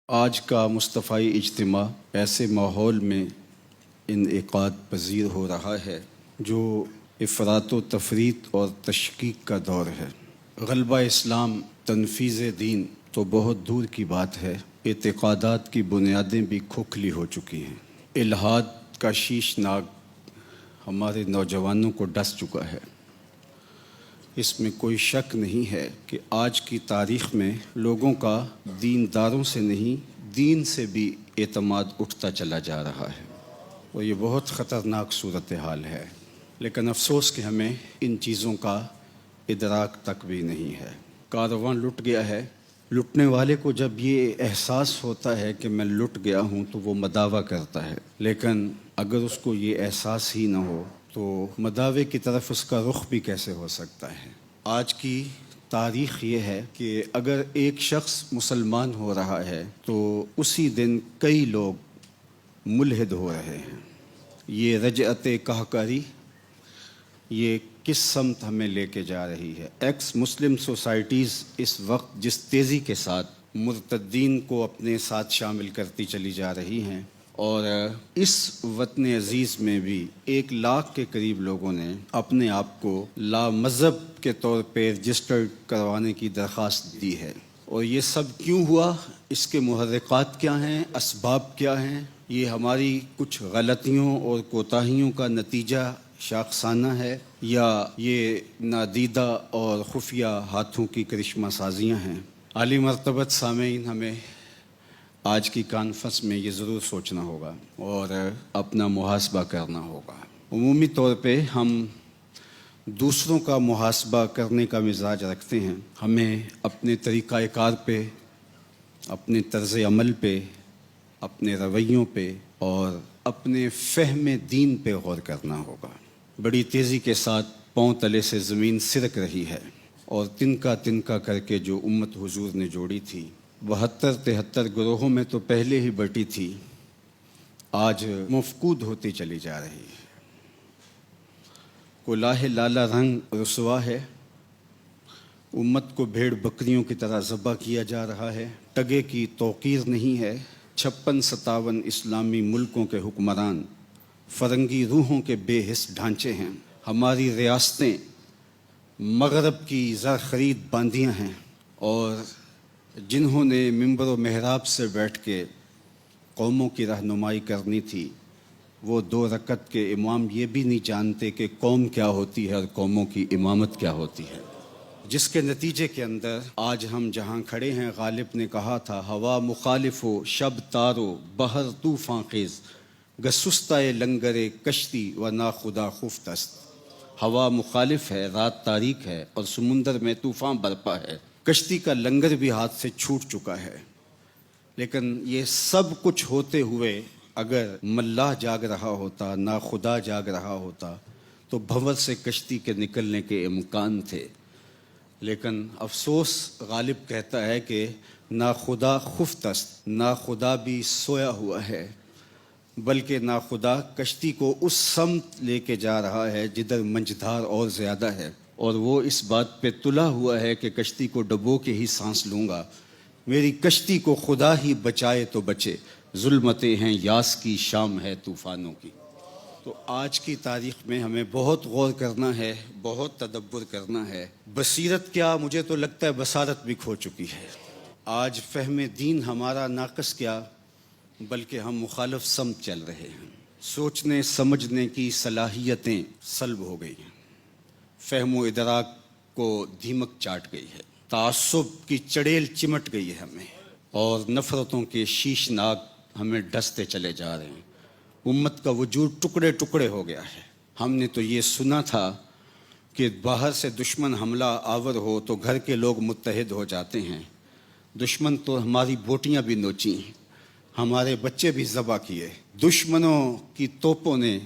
آج کا مصطفی اجتماع ایسے ماحول میں انعقاد پذیر ہو رہا ہے جو افراط و تفریط اور تشکیک کا دور ہے۔ غلبہ اسلام، تنفیذ دین تو بہت دور کی بات ہے، اعتقادات کی بنیادیں بھی کھوکھلی ہو چکی ہیں۔ الحاد کا شیش ناگ ہمارے نوجوانوں کو ڈس چکا ہے۔ اس میں کوئی شک نہیں ہے کہ آج کی تاریخ میں لوگوں کا دینداروں سے نہیں، دین سے بھی اعتماد اٹھتا چلا جا رہا ہے، اور یہ بہت خطرناک صورتحال ہے۔ لیکن افسوس کہ ہمیں ان چیزوں کا ادراک تک بھی نہیں ہے۔ کارواں لٹ گیا ہے۔ لٹنے والے کو جب یہ احساس ہوتا ہے کہ میں لٹ گیا ہوں تو وہ مداوع کرتا ہے، لیکن اگر اس کو یہ احساس ہی نہ ہو تو مداوع کی طرف اس کا رخ بھی کیسے ہو سکتا ہے؟ آج کی تاریخ یہ ہے کہ اگر ایک شخص مسلمان ہو رہا ہے تو اسی دن کئی لوگ ملحد ہو رہے ہیں۔ یہ رجعت قہقری یہ کس سمت ہمیں لے کے جا رہی ہے؟ ایکس مسلم سوسائٹیز اس وقت جس تیزی کے ساتھ مرتدین کو اپنے ساتھ شامل کرتی چلی جا رہی ہیں، اور اس وطن عزیز میں بھی 1 لاکھ کے قریب لوگوں نے اپنے آپ کو لامذہب کے طور پہ رجسٹر کروانے کی درخواست دی ہے۔ اور یہ سب کیوں ہوا؟ اس کے محرکات کیا ہیں؟ اسباب کیا ہیں؟ یہ ہماری کچھ غلطیوں اور کوتاہیوں کا نتیجہ شاخسانہ ہے، یا یہ نادیدہ اور خفیہ ہاتھوں کی کرشمہ سازیاں ہیں؟ عالی مرتبت سامعین، ہمیں آج کی کانفرنس میں یہ ضرور سوچنا ہوگا اور اپنا محاسبہ کرنا ہوگا۔ عمومی طور پہ ہم دوسروں کا محاسبہ کرنے کا مزاج رکھتے ہیں۔ ہمیں اپنے طریقہ کار پہ، اپنے طرز عمل پہ، اپنے رویوں پہ اور اپنے فہم دین پہ غور کرنا ہوگا۔ بڑی تیزی کے ساتھ پاؤں تلے سے زمین سرک رہی ہے، اور تنکا تنکا کر کے جو امت حضور نے جوڑی تھی 72-73 گروہوں میں تو پہلے ہی بٹی تھی، آج مفقود ہوتی چلی جا رہی ہے۔ کلاہ لالا رنگ رسوا ہے، امت کو بھیڑ بکریوں کی طرح ذبح کیا جا رہا ہے۔ ٹگے کی توقیر نہیں ہے۔ 56-57 اسلامی ملکوں کے حکمران فرنگی روحوں کے بے حس ڈھانچے ہیں۔ ہماری ریاستیں مغرب کی زر خرید باندیاں ہیں، اور جنہوں نے منبر و محراب سے بیٹھ کے قوموں کی رہنمائی کرنی تھی، وہ 2 رکعت کے امام یہ بھی نہیں جانتے کہ قوم کیا ہوتی ہے اور قوموں کی امامت کیا ہوتی ہے، جس کے نتیجے کے اندر آج ہم جہاں کھڑے ہیں، غالب نے کہا تھا ہوا مخالف ہو، شب تارو، بہر طوفاں خیز، گسستہ لنگر کشتی و ناخدا خفت است۔ ہوا مخالف ہے، رات تاریک ہے، اور سمندر میں طوفان برپا ہے۔ کشتی کا لنگر بھی ہاتھ سے چھوٹ چکا ہے۔ لیکن یہ سب کچھ ہوتے ہوئے اگر ملاح جاگ رہا ہوتا، ناخدا جاگ رہا ہوتا، تو بھنور سے کشتی کے نکلنے کے امکان تھے۔ لیکن افسوس، غالب کہتا ہے کہ ناخدا خفت است، ناخدا بھی سویا ہوا ہے، بلکہ ناخدا کشتی کو اس سمت لے کے جا رہا ہے جدھر منجدھار اور زیادہ ہے، اور وہ اس بات پہ تلا ہوا ہے کہ کشتی کو ڈبو کے ہی سانس لوں گا، میری کشتی کو خدا ہی بچائے تو بچے، ظلمتیں ہیں یاس کی، شام ہے طوفانوں کی۔ تو آج کی تاریخ میں ہمیں بہت غور کرنا ہے، بہت تدبر کرنا ہے۔ بصیرت کیا، مجھے تو لگتا ہے بصارت بھی کھو چکی ہے۔ آج فہم دین ہمارا ناقص کیا، بلکہ ہم مخالف سمت چل رہے ہیں۔ سوچنے سمجھنے کی صلاحیتیں سلب ہو گئی ہیں، فہم و ادراک کو دھیمک چاٹ گئی ہے، تعصب کی چڑیل چمٹ گئی ہے ہمیں، اور نفرتوں کے شیش ناگ ہمیں ڈستے چلے جا رہے ہیں۔ امت کا وجود ٹکڑے ٹکڑے ہو گیا ہے۔ ہم نے تو یہ سنا تھا کہ باہر سے دشمن حملہ آور ہو تو گھر کے لوگ متحد ہو جاتے ہیں۔ دشمن تو ہماری بوٹیاں بھی نوچی ہیں، ہمارے بچے بھی ذبح کیے۔ دشمنوں کی توپوں نے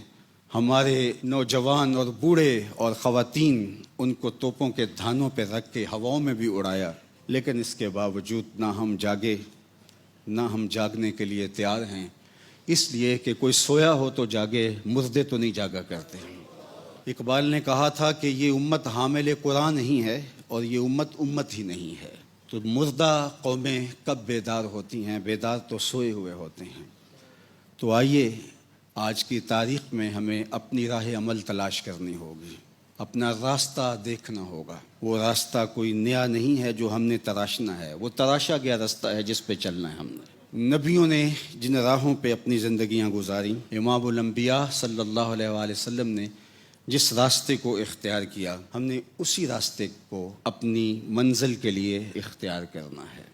ہمارے نوجوان اور بوڑھے اور خواتین، ان کو توپوں کے دھانوں پہ رکھ کے ہواؤں میں بھی اڑایا، لیکن اس کے باوجود نہ ہم جاگے، نہ ہم جاگنے کے لیے تیار ہیں، اس لیے کہ کوئی سویا ہو تو جاگے، مردے تو نہیں جاگا کرتے۔ اقبال نے کہا تھا کہ یہ امت حامل قرآن نہیں ہے، اور یہ امت امت ہی نہیں ہے۔ تو مردہ قومیں کب بیدار ہوتی ہیں؟ بیدار تو سوئے ہوئے ہوتے ہیں۔ تو آئیے آج کی تاریخ میں ہمیں اپنی راہ عمل تلاش کرنی ہوگی، اپنا راستہ دیکھنا ہوگا۔ وہ راستہ کوئی نیا نہیں ہے جو ہم نے تراشنا ہے، وہ تراشا گیا راستہ ہے جس پہ چلنا ہے ہم نے۔ نبیوں نے جن راہوں پہ اپنی زندگیاں گزاریں، امام الانبیاء صلی اللہ علیہ وآلہ وسلم نے جس راستے کو اختیار کیا، ہم نے اسی راستے کو اپنی منزل کے لیے اختیار کرنا ہے۔